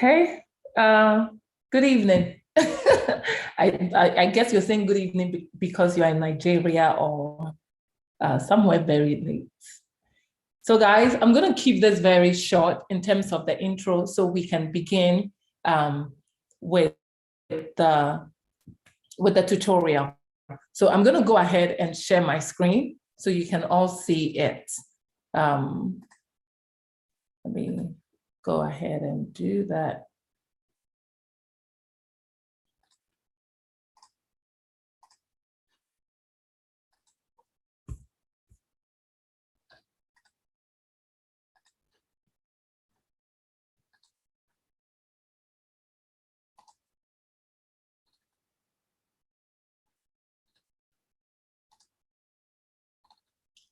Okay. Good evening. I guess you're saying good evening because you're in Nigeria or somewhere very late. So guys, I'm going to keep this very short in terms of the intro so we can begin with the tutorial. So I'm going to go ahead and share my screen so you can all see it. Let me go ahead and do that.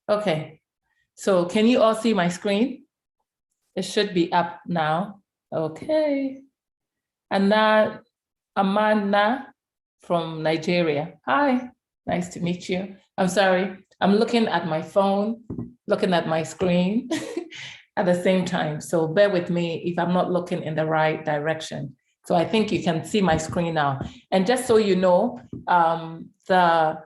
Okay, so can you all see my screen? It should be up now. Okay. Amana from Nigeria. Hi, nice to meet you. I'm sorry, I'm looking at my phone, looking at my screen at the same time. So bear with me if I'm not looking in the right direction. So I think you can see my screen now. And just so you know, the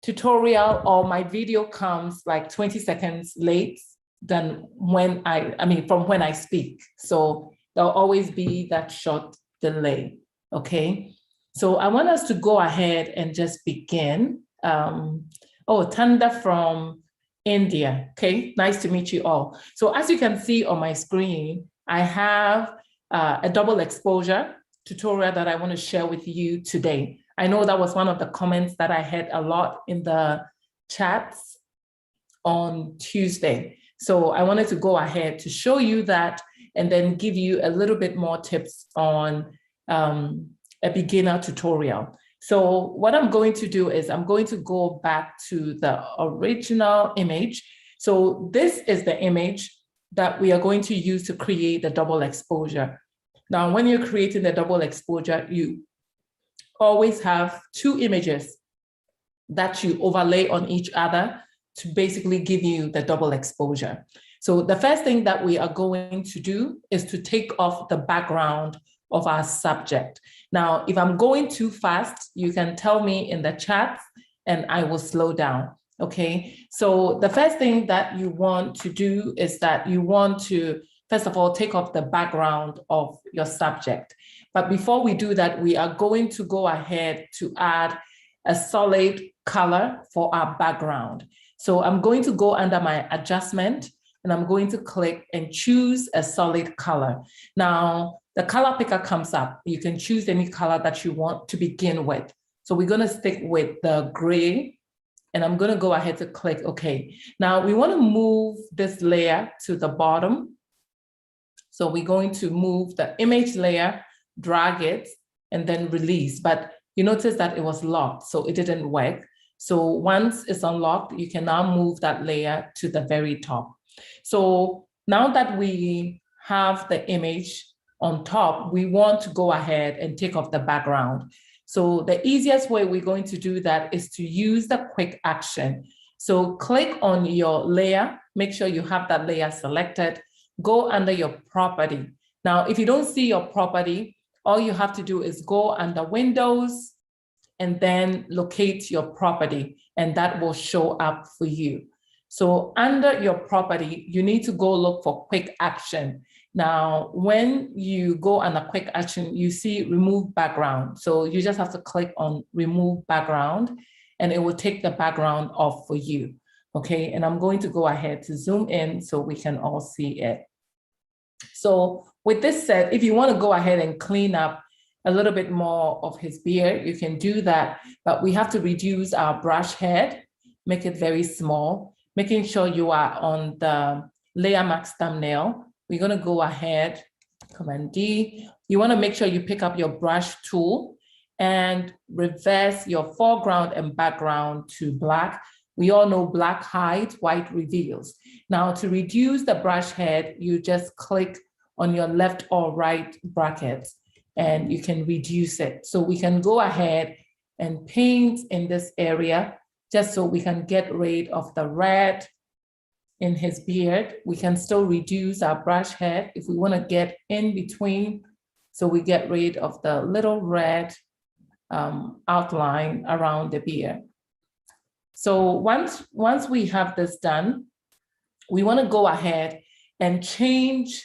tutorial or my video comes like 20 seconds late than when from when I speak. So there'll always be that short delay, okay? So I want us to go ahead and just begin. Tanda from India, okay? Nice to meet you all. So as you can see on my screen, I have a double exposure tutorial that I want to share with you today. I know that was one of the comments that I had a lot in the chats on Tuesday. So I wanted to go ahead to show you that and then give you a little bit more tips on a beginner tutorial. So what I'm going to do is I'm going to go back to the original image. So this is the image that we are going to use to create the double exposure. Now, when you're creating the double exposure, you always have two images that you overlay on each other to basically give you the double exposure. So the first thing that we are going to do is to take off the background of our subject. Now, if I'm going too fast, you can tell me in the chat and I will slow down, okay? So the first thing that you want to do is that you want to, first of all, take off the background of your subject. But before we do that, we are going to go ahead to add a solid color for our background. So I'm going to go under my adjustment and I'm going to click and choose a solid color. Now, the color picker comes up. You can choose any color that you want to begin with. So we're going to stick with the gray and I'm going to go ahead to click OK. Now we want to move this layer to the bottom. So we're going to move the image layer, drag it, and then release. But you notice that it was locked, so it didn't work. So once it's unlocked, you can now move that layer to the very top. So now that we have the image on top, we want to go ahead and take off the background. So the easiest way we're going to do that is to use the quick action. So click on your layer, make sure you have that layer selected, go under your property. Now, if you don't see your property, all you have to do is go under Windows and then locate your property, and that will show up for you. So under your property, you need to go look for quick action. Now, when you go under quick action, you see remove background. So you just have to click on remove background and it will take the background off for you. Okay, and I'm going to go ahead to zoom in so we can all see it. So with this said, if you want to go ahead and clean up a little bit more of his beard, you can do that, but we have to reduce our brush head, make it very small, making sure you are on the layer max thumbnail. We're going to go ahead, Command D. You want to make sure you pick up your brush tool and reverse your foreground and background to black. We all know black hides, white reveals. Now to reduce the brush head, you just click on your left or right brackets and you can reduce it. So we can go ahead and paint in this area just so we can get rid of the red in his beard. We can still reduce our brush head if we want to get in between. So we get rid of the little red outline around the beard. So once we have this done, we want to go ahead and change.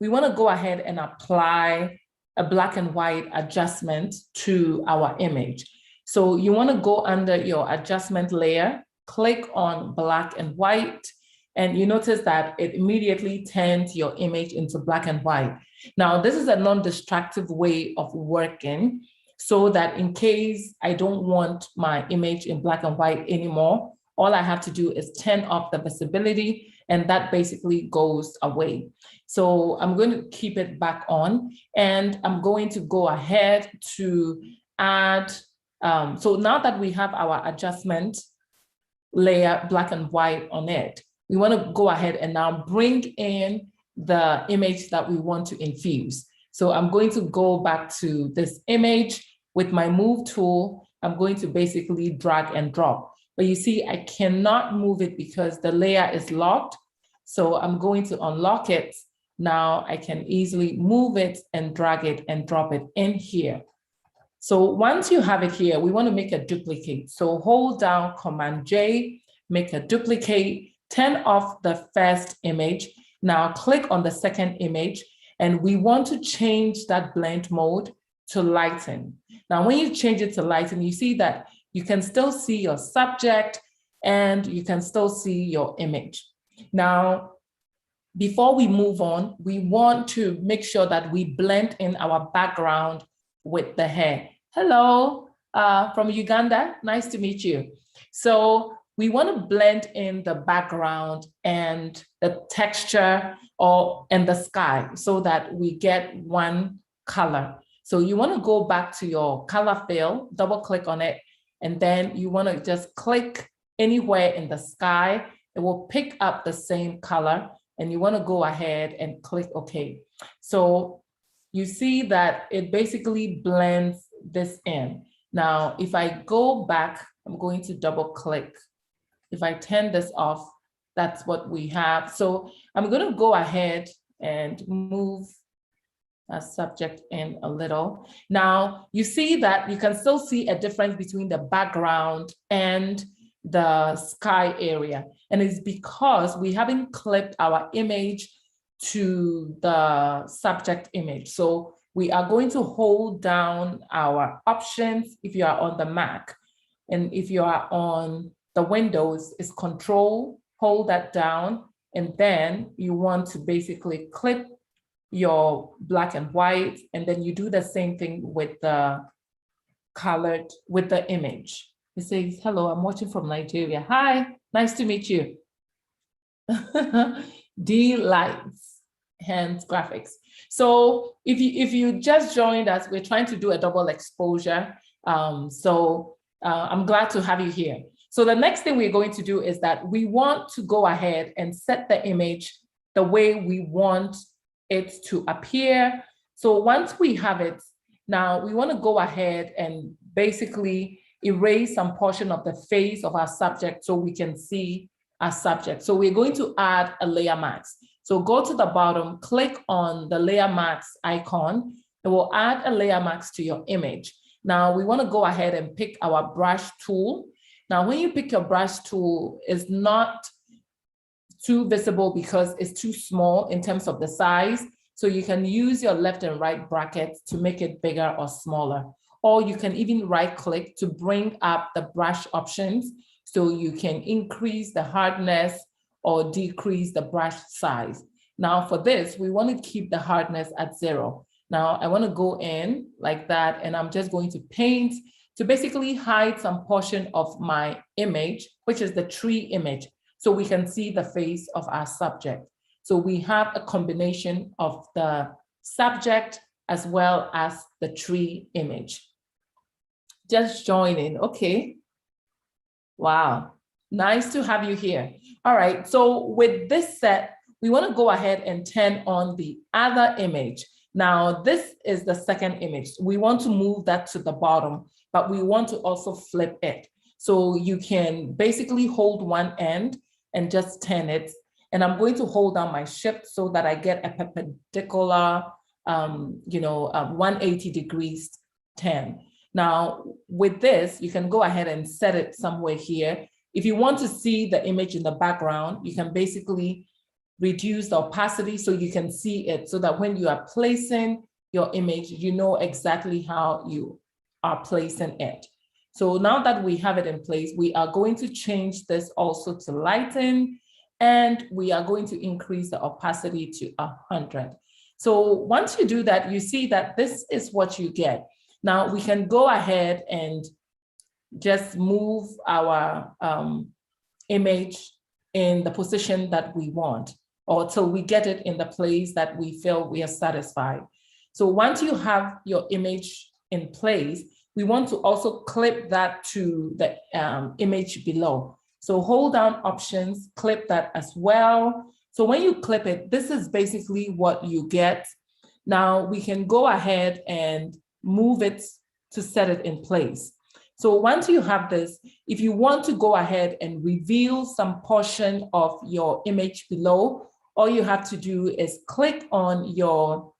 We want to go ahead and apply a black and white adjustment to our image. So you want to go under your adjustment layer, click on black and white, and you notice that it immediately turns your image into black and white. Now, this is a non-destructive way of working, so that in case I don't want my image in black and white anymore, all I have to do is turn off the visibility, and that basically goes away. So I'm going to keep it back on, and I'm going to go ahead to add, so now that we have our adjustment layer black and white on it, we want to go ahead and now bring in the image that we want to infuse. So I'm going to go back to this image with my move tool. I'm going to basically drag and drop. But you see, I cannot move it because the layer is locked. So I'm going to unlock it. Now I can easily move it and drag it and drop it in here. So once you have it here, we want to make a duplicate. So hold down Command J, make a duplicate, turn off the first image. Now click on the second image, and we want to change that blend mode to lighten. Now, when you change it to lighten, you see that you can still see your subject and you can still see your image. Now, before we move on, we want to make sure that we blend in our background with the hair. Hello, from Uganda, nice to meet you. So we want to blend in the background and the texture and the sky so that we get one color. So you want to go back to your color fill, double click on it, and then you want to just click anywhere in the sky. It will pick up the same color, and you want to go ahead and click OK. So you see that it basically blends this in. Now, if I go back, I'm going to double click. If I turn this off, that's what we have. So I'm going to go ahead and move a subject in a little. Now, you see that you can still see a difference between the background and the sky area. And it's because we haven't clipped our image to the subject image. So we are going to hold down our options if you are on the Mac. And if you are on the Windows, it's Control, hold that down, and then you want to basically clip your black and white, and then you do the same thing with the colored, with the image. It says, hello, I'm watching from Nigeria. Hi, nice to meet you. D Lights, Hands Graphics. So if you just joined us, we're trying to do a double exposure. I'm glad to have you here. So the next thing we're going to do is that we want to go ahead and set the image the way we want it to appear. So once we have it, now we want to go ahead and basically erase some portion of the face of our subject so we can see our subject. So we're going to add a layer mask. So go to the bottom, click on the layer mask icon. It will add a layer mask to your image. Now we want to go ahead and pick our brush tool. Now, when you pick your brush tool, it's not too visible because it's too small in terms of the size. So you can use your left and right brackets to make it bigger or smaller. Or you can even right click to bring up the brush options so you can increase the hardness or decrease the brush size. Now for this, we want to keep the hardness at 0. Now I want to go in like that, and I'm just going to paint to basically hide some portion of my image, which is the tree image, so we can see the face of our subject. So we have a combination of the subject as well as the tree image. Just join in, okay. Wow, nice to have you here. All right, so with this set, we want to go ahead and turn on the other image. Now, this is the second image. We want to move that to the bottom, but we want to also flip it. So you can basically hold one end and just turn it. and I'm going to hold down my shift so that I get a perpendicular, 180 degrees turn. Now, with this, you can go ahead and set it somewhere here. If you want to see the image in the background, you can basically reduce the opacity so you can see it, so that when you are placing your image, you know exactly how you are placing it. So now that we have it in place, we are going to change this also to lighten, and we are going to increase the opacity to 100. So once you do that, you see that this is what you get. Now we can go ahead and just move our image in the position that we want, or till we get it in the place that we feel we are satisfied. So once you have your image in place, we want to also clip that to the image below. So hold down Options, clip that as well. So when you clip it, this is basically what you get. Now we can go ahead and move it to set it in place. So once you have this, if you want to go ahead and reveal some portion of your image below, all you have to do is click on your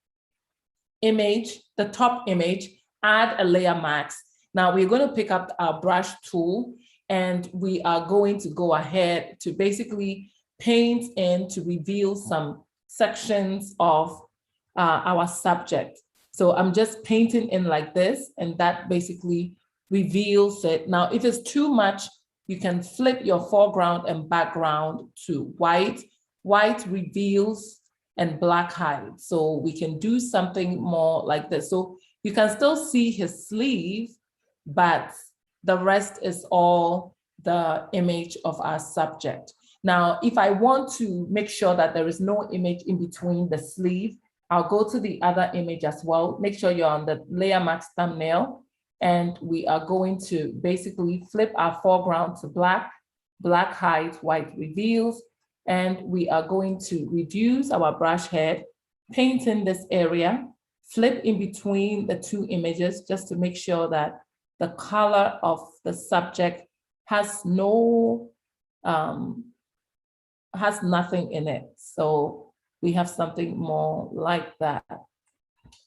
image, the top image, add a layer mask. Now we're going to pick up our brush tool, and we are going to go ahead to basically paint in to reveal some sections of our subject. So I'm just painting in like this, and that basically reveals it. Now, if it's too much, you can flip your foreground and background to white. White reveals and black hides. So we can do something more like this. So you can still see his sleeve, but the rest is all the image of our subject. Now, if I want to make sure that there is no image in between the sleeve, I'll go to the other image as well. Make sure you're on the layer mask thumbnail, and we are going to basically flip our foreground to black, black hides, white reveals, and we are going to reduce our brush head, paint in this area, flip in between the two images just to make sure that the color of the subject has nothing in it. So we have something more like that.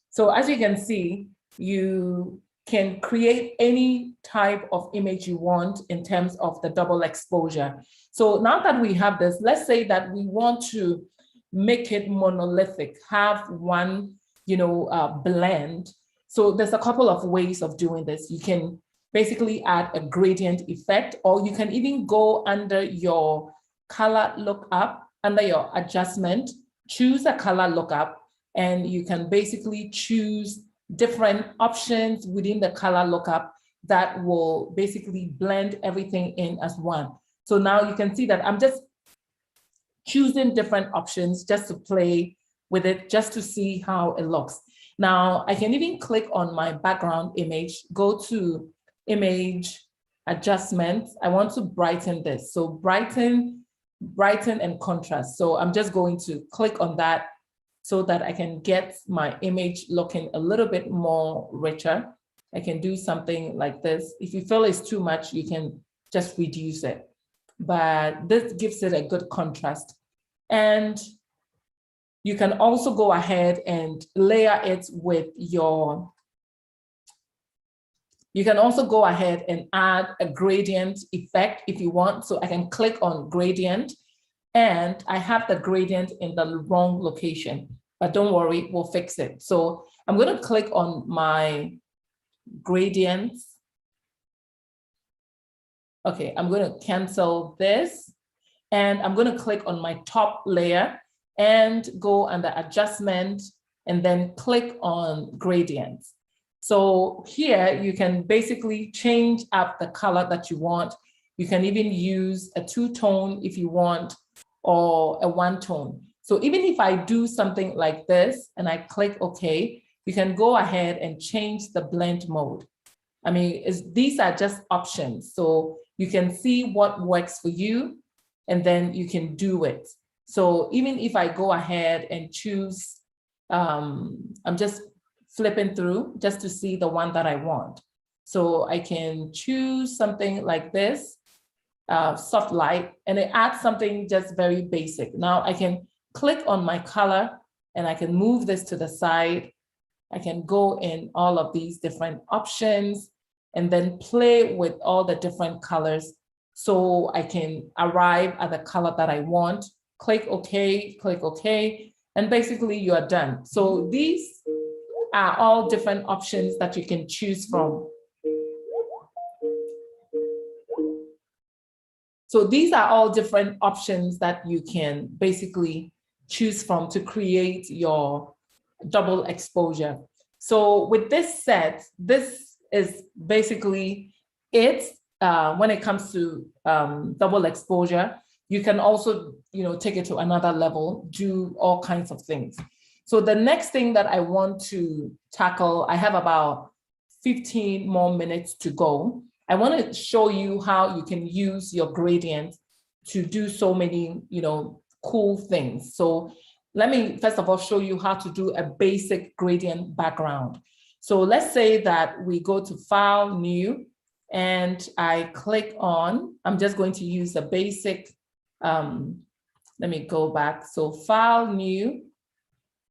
So as you can see, you can create any type of image you want in terms of the double exposure. So now that we have this, let's say that we want to make it monolithic, have one, blend. So there's a couple of ways of doing this. You can basically add a gradient effect, or you can even go under your color lookup, under your adjustment, choose a color lookup, and you can basically choose different options within the color lookup that will basically blend everything in as one. So now you can see that I'm just choosing different options just to play with it, just to see how it looks. Now I can even click on my background image, go to image adjustment. I want to brighten this. So brighten and contrast. So I'm just going to click on that so that I can get my image looking a little bit more richer. I can do something like this. If you feel it's too much, you can just reduce it. But this gives it a good contrast. And you can also go ahead and layer it with your, you can also go ahead and add a gradient effect if you want. So I can click on gradient, and I have the gradient in the wrong location, but don't worry, we'll fix it. So I'm going to click on my gradients. Okay, I'm going to cancel this, and I'm going to click on my top layer and go under adjustment, and then click on gradients. So here you can basically change up the color that you want. You can even use a two-tone if you want, or a one-tone. So even if I do something like this and I click OK, you can go ahead and change the blend mode. I mean, these are just options. So you can see what works for you, and then you can do it. So even if I go ahead and choose, I'm just flipping through just to see the one that I want. So I can choose something like this, soft light, and it adds something just very basic. Now I can click on my color and I can move this to the side. I can go in all of these different options and then play with all the different colors so I can arrive at the color that I want. Click OK, and basically you are done. So these are all different options that you can choose from. So these are all different options that you can basically choose from to create your double exposure. So with this set, this is basically it when it comes to double exposure. You can also, take it to another level, do all kinds of things. So the next thing that I want to tackle, I have about 15 more minutes to go. I want to show you how you can use your gradient to do so many, cool things. So let me first of all show you how to do a basic gradient background. So let's say that we go to File, New, and I click on, I'm just going to use a basic, let me go back. So File, New,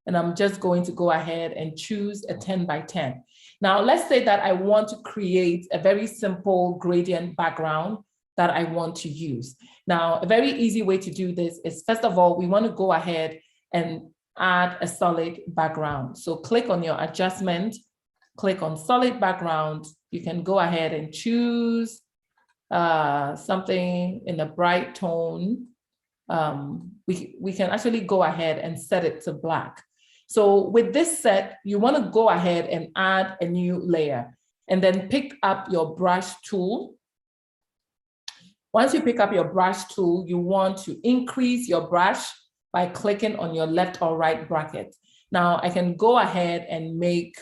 and I'm just going to go ahead and choose a 10 by 10. Now, let's say that I want to create a very simple gradient background that I want to use. Now, a very easy way to do this is, first of all, we want to go ahead and add a solid background. So click on your adjustment, click on solid background. You can go ahead and choose something in a bright tone. We can actually go ahead and set it to black. So with this set, you want to go ahead and add a new layer and then pick up your brush tool. Once you pick up your brush tool, you want to increase your brush by clicking on your left or right bracket. Now I can go ahead and make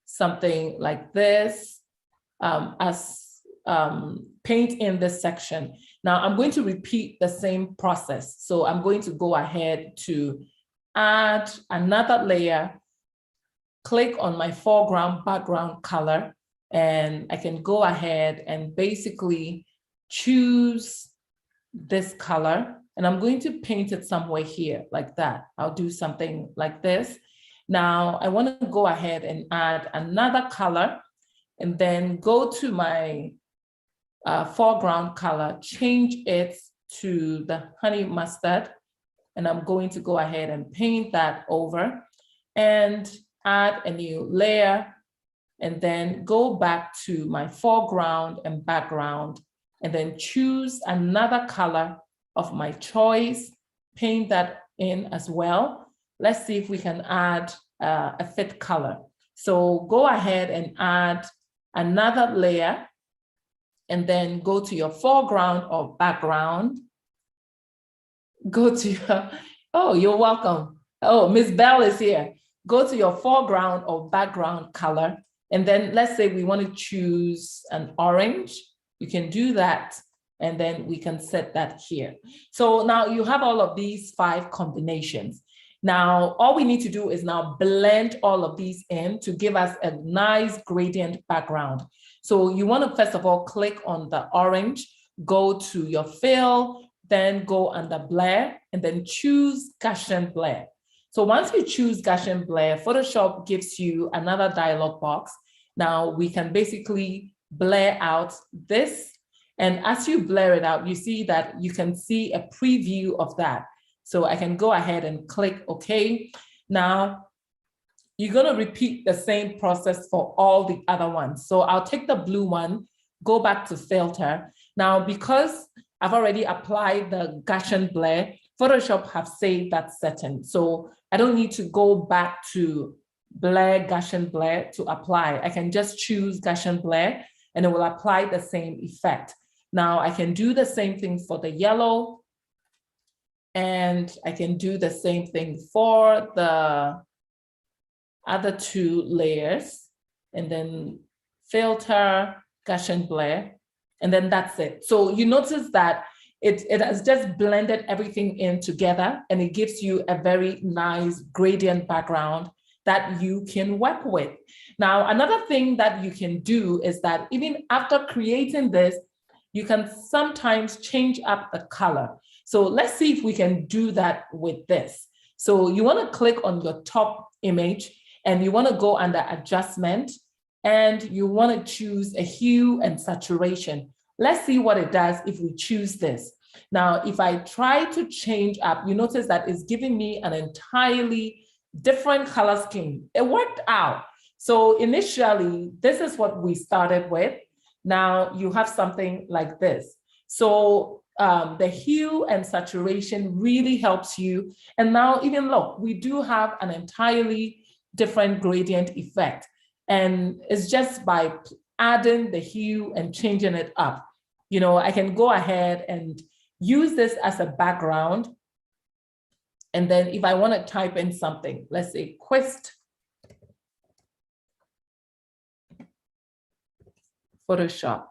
something like this paint in this section. Now I'm going to repeat the same process. So I'm going to go ahead to add another layer, click on my foreground background color, and I can go ahead and basically choose this color, and I'm going to paint it somewhere here like that. I'll do something like this. Now I want to go ahead and add another color and then go to my foreground color, change it to the honey mustard, and I'm going to go ahead and paint that over and add a new layer, and then go back to my foreground and background, and then choose another color of my choice, paint that in as well. Let's see if we can add a fit color. So go ahead and add another layer, and then go to your foreground or background. Go to your, oh, you're welcome. Oh, Miss Bell is here. Go to your foreground or background color. And then let's say we want to choose an orange. You can do that. And then we can set that here. So now you have all of these 5 combinations. Now, all we need to do is now blend all of these in to give us a nice gradient background. So you want to first of all click on the orange, go to your fill, then go under blur, and then choose Gaussian blur. So once you choose Gaussian blur, Photoshop gives you another dialog box. Now we can basically blur out this. And as you blur it out, you see that you can see a preview of that. So I can go ahead and click OK. Now you're going to repeat the same process for all the other ones. So I'll take the blue one, go back to filter. Now, because I've already applied the Gaussian blur, Photoshop have saved that setting. So I don't need to go back to blur, Gaussian blur to apply. I can just choose Gaussian blur and it will apply the same effect. Now I can do the same thing for the yellow, and I can do the same thing for the other 2 layers, and then filter, Gaussian blur, and then that's it. So you notice that it has just blended everything in together, and it gives you a very nice gradient background that you can work with. Now, another thing that you can do is that even after creating this, you can sometimes change up the color. So let's see if we can do that with this. So you want to click on your top image and you want to go under adjustment and you want to choose a hue and saturation. Let's see what it does if we choose this. Now, if I try to change up, you notice that it's giving me an entirely different color scheme. It worked out. So initially, this is what we started with. Now you have something like this. So the hue and saturation really helps you. And now even look, we do have an entirely different gradient effect. And it's just by adding the hue and changing it up. You know, I can go ahead and use this as a background. And then if I want to type in something, let's say Quistt Photoshop.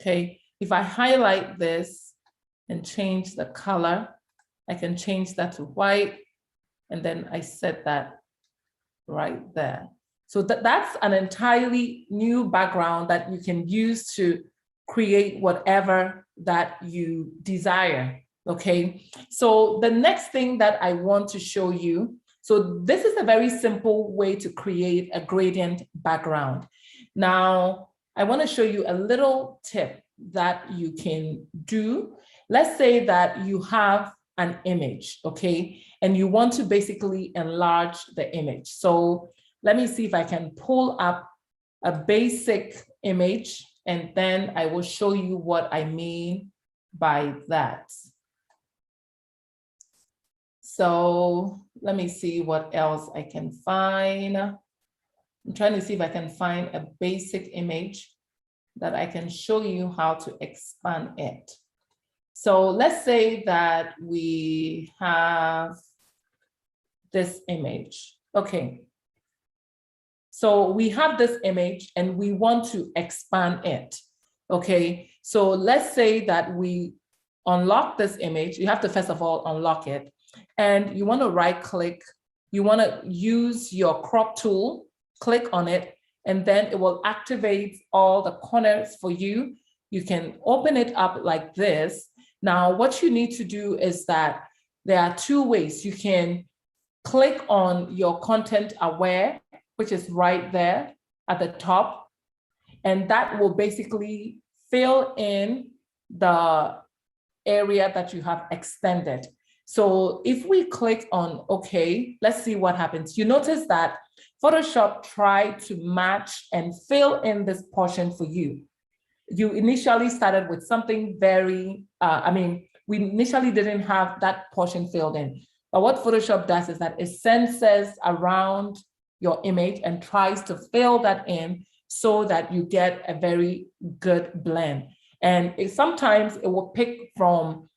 Okay, if I highlight this and change the color, I can change that to white, and then I set that right there. So that's an entirely new background that you can use to create whatever that you desire, okay? So the next thing that I want to show you, so this is a very simple way to create a gradient background. Now, I want to show you a little tip that you can do. Let's say that you have an image, okay? And you want to basically enlarge the image. So let me see if I can pull up a basic image, and then I will show you what I mean by that. So let me see what else I can find. I'm trying to see if I can find a basic image that I can show you how to expand it. So let's say that we have this image. Okay. So we have this image and we want to expand it. Okay. So let's say that we unlock this image. You have to first of all unlock it. And you want to right click. You want to use your crop tool, click on it, and then it will activate all the corners for you. You can open it up like this. Now, what you need to do is that there are two ways. You can click on your content aware, which is right there at the top, and that will basically fill in the area that you have extended. So if we click on OK, let's see what happens. You notice that Photoshop tried to match and fill in this portion for you. You initially started with something very, we initially didn't have that portion filled in. But what Photoshop does is that it senses around your image and tries to fill that in so that you get a very good blend. And sometimes it will pick from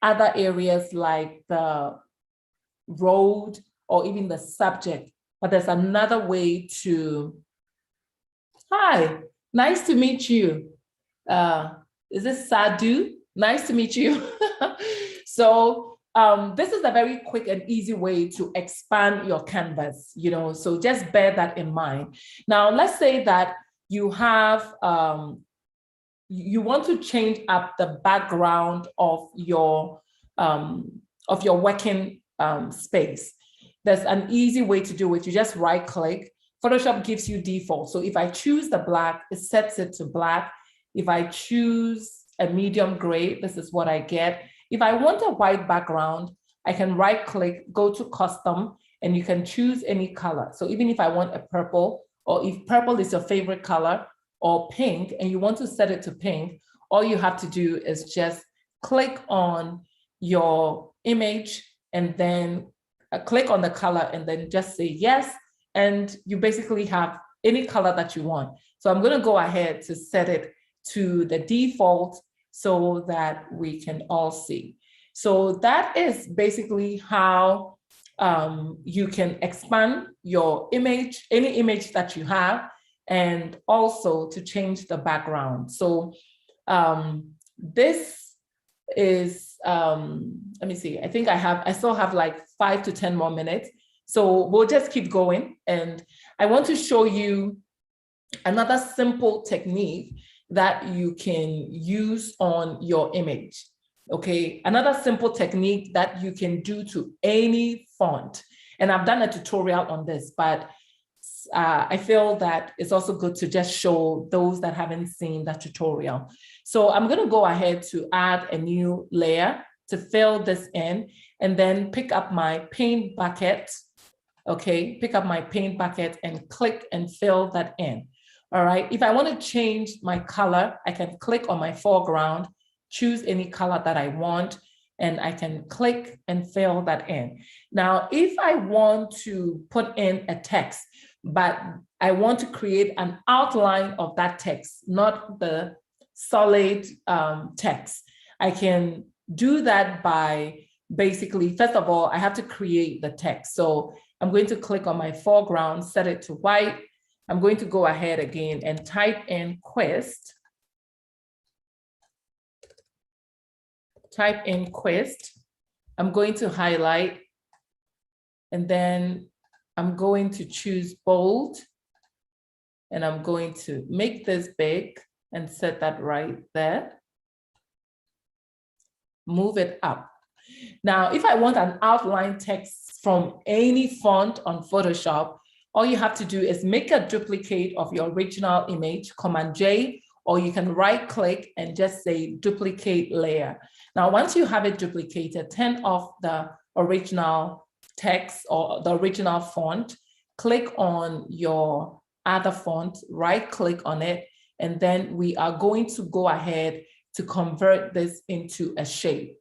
other areas like the road or even the subject. But there's another way to, hi, nice to meet you. Is this Sadhu? Nice to meet you. So this is a very quick and easy way to expand your canvas, you know, so just bear that in mind. Now, let's say that you have, you want to change up the background of your working space. There's an easy way to do it. You just right click. Photoshop gives you default. So if I choose the black, it sets it to black. If I choose a medium gray, this is what I get. If I want a white background, I can right click, go to custom, and you can choose any color. So even if I want a purple, or if purple is your favorite color, or pink, and you want to set it to pink, all you have to do is just click on your image and then click on the color and then just say yes. And you basically have any color that you want. So I'm going to go ahead to set it to the default so that we can all see. So that is basically how you can expand your image, any image that you have, and also to change the background. So this is, let me see, I think I still have like 5 to 10 more minutes. So we'll just keep going. And I want to show you another simple technique that you can use on your image. Okay, another simple technique that you can do to any font, and I've done a tutorial on this, but I feel that it's also good to just show those that haven't seen that tutorial. So I'm going to go ahead to add a new layer to fill this in, and then pick up my paint bucket. Okay, pick up my paint bucket and click and fill that in. All right, if I want to change my color, I can click on my foreground, choose any color that I want, and I can click and fill that in. Now, if I want to put in a text, but I want to create an outline of that text, not the solid text, I can do that by basically, first of all, I have to create the text. So I'm going to click on my foreground, set it to white. I'm going to go ahead again and type in Quistt. Type in Quistt. I'm going to highlight, and then I'm going to choose bold, and I'm going to make this big and set that right there. Move it up. Now, if I want an outline text from any font on Photoshop, all you have to do is make a duplicate of your original image, Command J, or you can right click and just say duplicate layer. Now, once you have it duplicated, turn off the original text or the original font, click on your other font, right click on it, and then we are going to go ahead to convert this into a shape,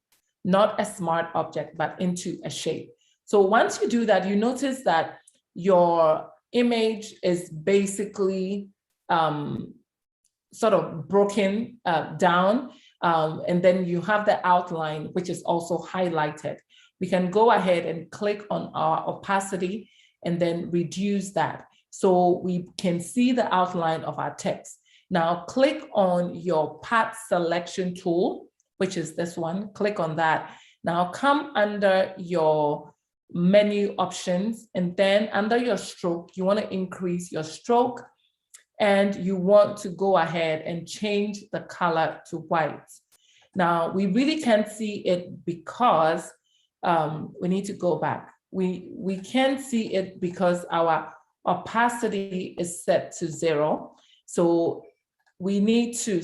not a smart object, but into a shape. So once you do that, you notice that your image is basically sort of broken down, and then you have the outline, which is also highlighted. We can go ahead and click on our opacity and then reduce that so we can see the outline of our text. Now click on your path selection tool, which is this one. Click on that. Now come under your menu options, and then under your stroke, you want to increase your stroke, and you want to go ahead and change the color to white. Now we really can't see it because we need to go back. We can see it because our opacity is set to 0. So we need to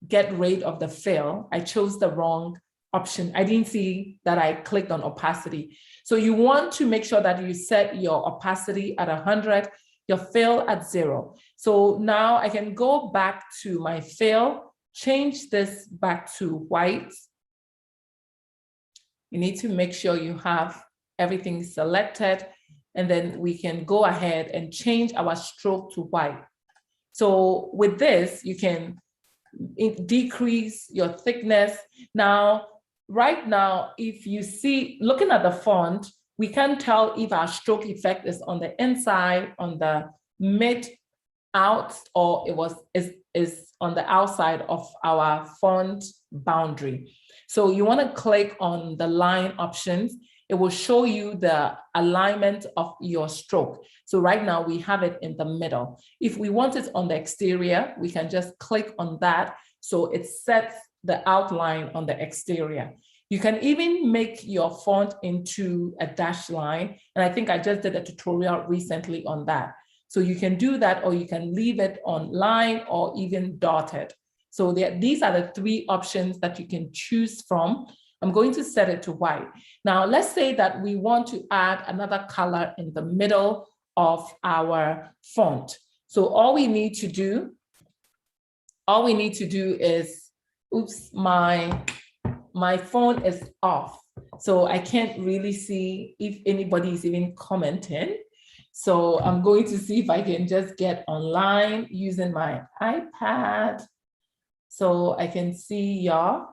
get rid of the fill. I chose the wrong option. I didn't see that I clicked on opacity. So you want to make sure that you set your opacity at 100, your fill at 0. So now I can go back to my fill, change this back to white. You need to make sure you have everything selected, and then we can go ahead and change our stroke to white. So with this, you can decrease your thickness. Now, right now, if you see, looking at the font, we can tell if our stroke effect is on the inside, on the mid, out, or is on the outside of our font boundary. So you want to click on the line options. It will show you the alignment of your stroke. So right now we have it in the middle. If we want it on the exterior, we can just click on that. So it sets the outline on the exterior. You can even make your font into a dashed line. And I think I just did a tutorial recently on that. So you can do that, or you can leave it on line or even dotted. So these are the 3 options that you can choose from. I'm going to set it to white. Now, let's say that we want to add another color in the middle of our font. So all we need to do is, oops, my phone is off. So I can't really see if anybody is even commenting. So I'm going to see if I can just get online using my iPad so I can see y'all.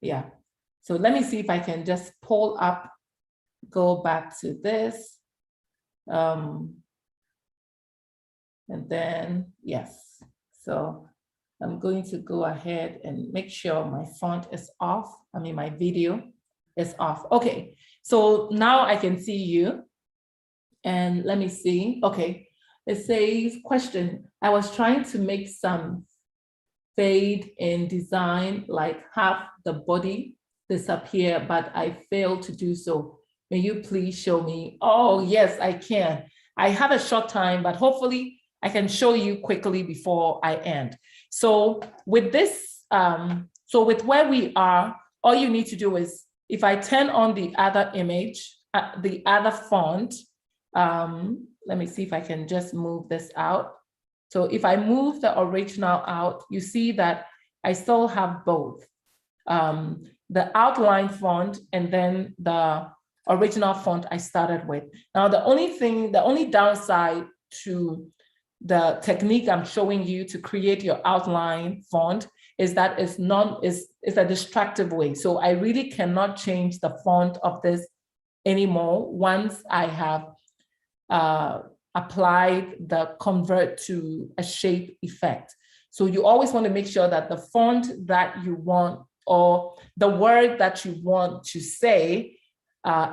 Yeah. So let me see if I can just pull up, go back to this. And then, yes. So I'm going to go ahead and make sure my font is off. I mean, my video is off. Okay. So now I can see you. And let me see. Okay. It says, question, I was trying to make some fade in design, like have the body disappear, but I failed to do so. May you please show me? Oh, yes, I can. I have a short time, but hopefully I can show you quickly before I end. So with this, so with where we are, all you need to do is, if I turn on the other image, the other font, let me see if I can just move this out. So if I move the original out, you see that I still have both, the outline font and then the original font I started with. Now, the only downside to the technique I'm showing you to create your outline font is that it's a distractive way. So I really cannot change the font of this anymore once I have applied the convert to a shape effect. So you always want to make sure that the font that you want, or the word that you want to say,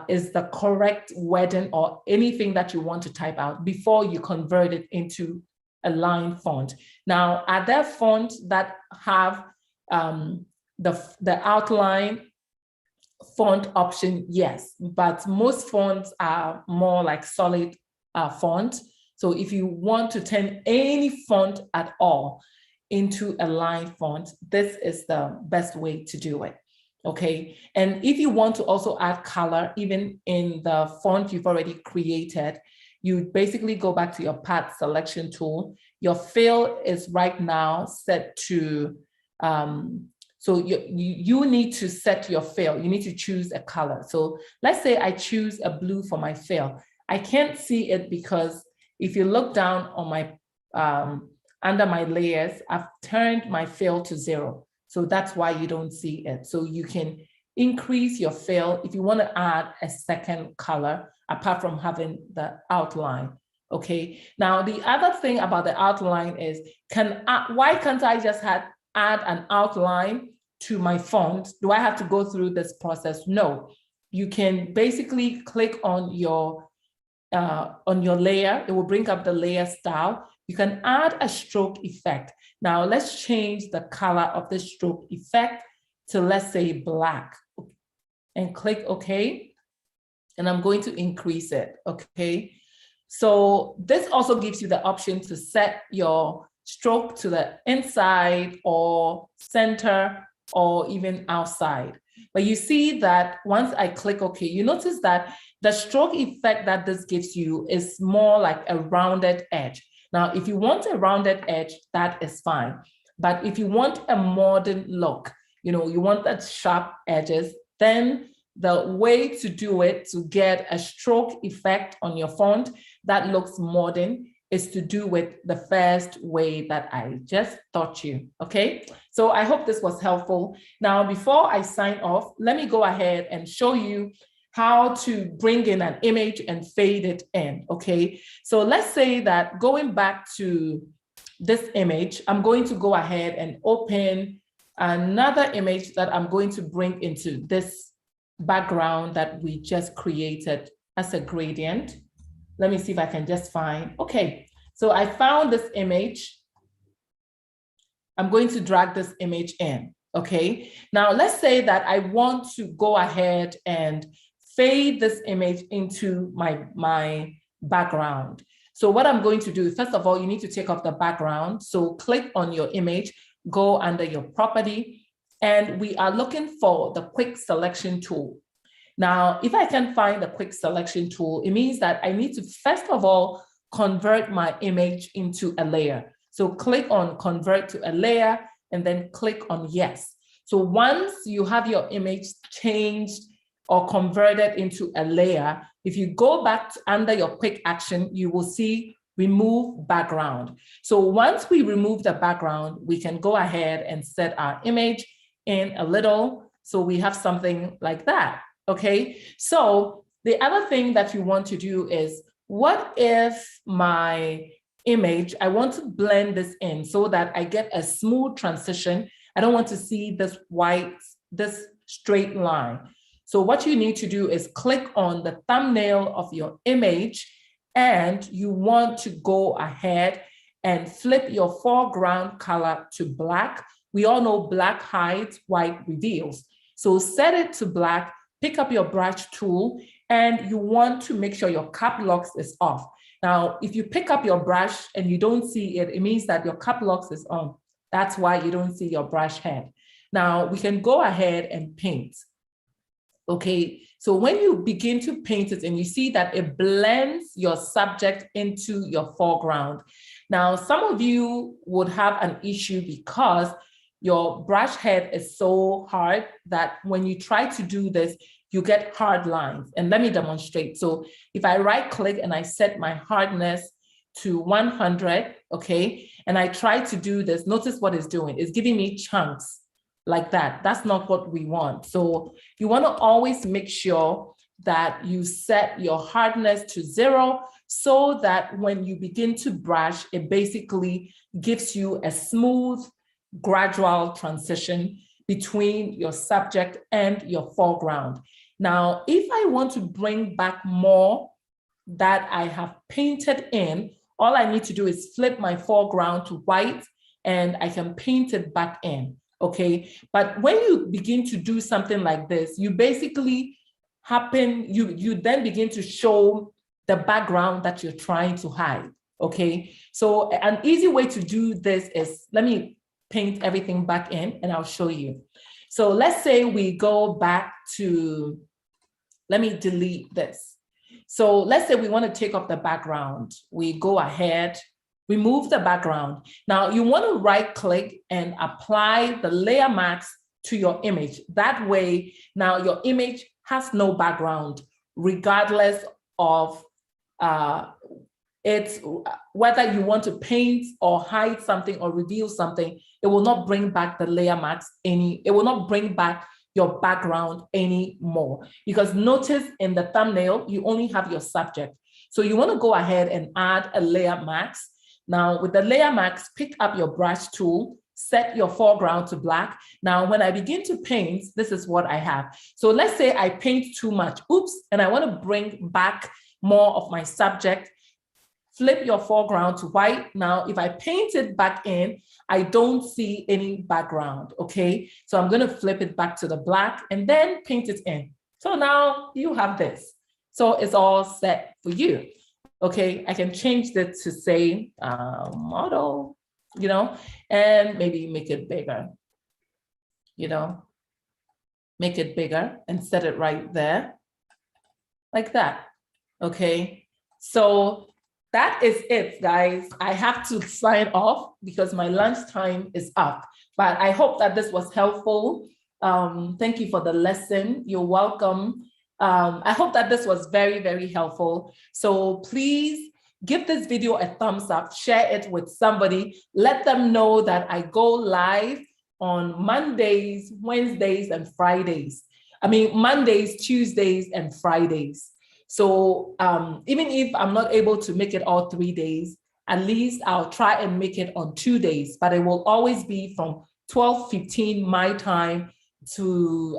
is the correct wording or anything that you want to type out before you convert it into a line font. Now, are there fonts that have the outline font option? Yes, but most fonts are more like solid font. So if you want to turn any font at all into a line font, this is the best way to do it. Okay, and if you want to also add color, even in the font you've already created, you basically go back to your path selection tool. Your fill is right now set to, so you need to set your fill. You need to choose a color. So let's say I choose a blue for my fill. I can't see it because if you look down on my, under my layers, I've turned my fill to 0. So that's why you don't see it. So you can increase your fill if you want to add a second color apart from having the outline. Okay. Now, the other thing about the outline is, why can't I just add an outline to my font? Do I have to go through this process? No. You can basically click on your layer. It will bring up the layer style. You can add a stroke effect. Now let's change the color of the stroke effect to, let's say, black, and click OK. And I'm going to increase it. Okay. So this also gives you the option to set your stroke to the inside or center or even outside. But you see that once I click OK, you notice that the stroke effect that this gives you is more like a rounded edge. Now, if you want a rounded edge, that is fine. But if you want a modern look, you want that sharp edges, then the way to do it to get a stroke effect on your font that looks modern is to do with the first way that I just taught you. Okay, so I hope this was helpful. Now, before I sign off, let me go ahead and show you how to bring in an image and fade it in. Okay, so let's say that going back to this image, I'm going to go ahead and open another image that I'm going to bring into this background that we just created as a gradient. Let me see if I can just find, okay, so I found this image. I'm going to drag this image in, okay? Now let's say that I want to go ahead and fade this image into my background. So what I'm going to do, first of all, you need to take off the background. So click on your image, go under your property, and we are looking for the quick selection tool. Now, if I can find the quick selection tool, it means that I need to, first of all, convert my image into a layer. So click on convert to a layer and then click on yes. So once you have your image changed or converted into a layer, if you go back under your quick action, you will see remove background. So once we remove the background, we can go ahead and set our image in a little. So we have something like that. Okay, so the other thing that you want to do is, what if my image, I want to blend this in so that I get a smooth transition. I don't want to see this this straight line. So what you need to do is click on the thumbnail of your image and you want to go ahead and flip your foreground color to black. We all know black hides, white reveals. So set it to black, pick up your brush tool, and you want to make sure your cap locks is off. Now, if you pick up your brush and you don't see it, it means that your cap locks is on. That's why you don't see your brush head. Now, we can go ahead and paint. Okay, so when you begin to paint it and you see that it blends your subject into your foreground. Now, some of you would have an issue because your brush head is so hard that when you try to do this, you get hard lines. And let me demonstrate. So if I right click and I set my hardness to 100, okay, and I try to do this, notice what it's doing. It's giving me chunks like that. That's not what we want. So you want to always make sure that you set your hardness to 0 so that when you begin to brush, it basically gives you a smooth, gradual transition between your subject and your foreground. Now, if I want to bring back more that I have painted in, all I need to do is flip my foreground to white and I can paint it back in. Okay, but when you begin to do something like this, you basically you then begin to show the background that you're trying to hide. Okay, so an easy way to do this is, let me paint everything back in and I'll show you. So let's say we go back to, let me delete this. So let's say we want to take off the background. We go ahead, remove the background. Now you want to right click and apply the layer mask to your image. That way, now your image has no background, regardless of it's whether you want to paint or hide something or reveal something. It will not bring back the layer mask it will not bring back your background anymore. Because notice in the thumbnail, you only have your subject. So you want to go ahead and add a layer mask. Now with the layer mask, pick up your brush tool, set your foreground to black. Now, when I begin to paint, this is what I have. So let's say I paint too much, oops, and I want to bring back more of my subject. Flip your foreground to white. Now, if I paint it back in, I don't see any background, okay? So I'm gonna flip it back to the black and then paint it in. So now you have this. So it's all set for you, okay? I can change that to say model, you know, and maybe make it bigger, you know, make it bigger and set it right there, like that, okay? So that is it, guys. I have to sign off because my lunch time is up, but I hope that this was helpful. Thank you for the lesson. You're welcome. I hope that this was very, very helpful. So please give this video a thumbs up, share it with somebody, let them know that I go live on Mondays, Wednesdays, and Fridays. I mean, Mondays, Tuesdays, and Fridays. So even if I'm not able to make it all 3 days, at least I'll try and make it on 2 days, but it will always be from 12:15 my time to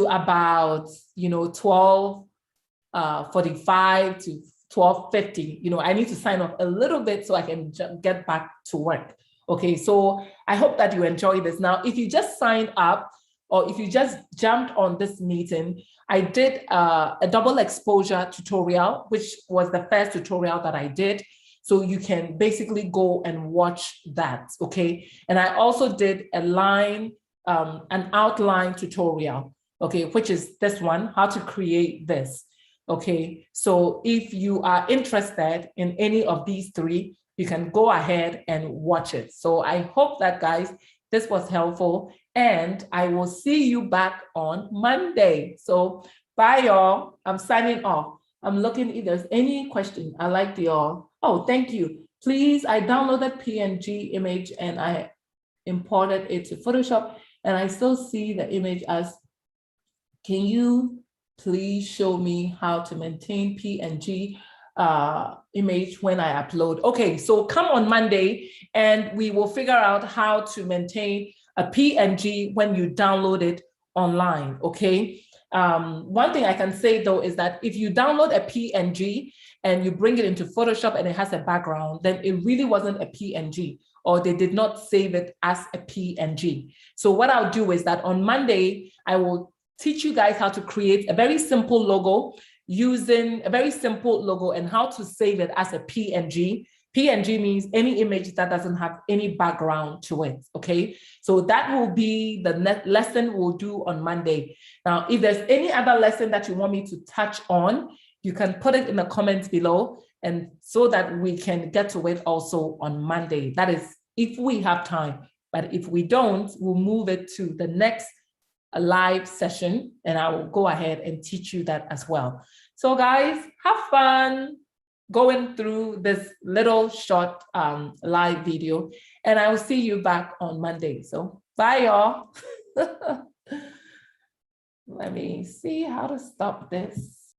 about, you know, 12:45 to 12:50. You know, I need to sign off a little bit so I can get back to work. Okay, so I hope that you enjoy this. Now, if you just signed up or if you just jumped on this meeting, I did a double exposure tutorial, which was the first tutorial that I did. So you can basically go and watch that, okay? And I also did an outline tutorial, okay, which is this one, how to create this, okay? So if you are interested in any of these three, you can go ahead and watch it. So I hope that, guys, this was helpful, and I will see you back on Monday. So bye, y'all. I'm signing off. I'm looking if there's any question. I like your, oh, thank you. Please, I downloaded PNG image and I imported it to Photoshop, and I still see the image as, can you please show me how to maintain PNG image when I upload? Okay, so come on Monday and we will figure out how to maintain a PNG when you download it online, okay? One thing I can say though is that if you download a PNG and you bring it into Photoshop and it has a background, then it really wasn't a PNG, or they did not save it as a PNG. So what I'll do is that on Monday, I will teach you guys how to create a very simple logo using a very simple logo and how to save it as a PNG. PNG means any image that doesn't have any background to it, okay? So that will be the next lesson we'll do on Monday. Now, if there's any other lesson that you want me to touch on, you can put it in the comments below, and so that we can get to it also on Monday. That is, if we have time. But if we don't, we'll move it to the next live session, and I will go ahead and teach you that as well. So guys, have fun going through this little short live video, and I will see you back on Monday. So bye, y'all. Let me see how to stop this.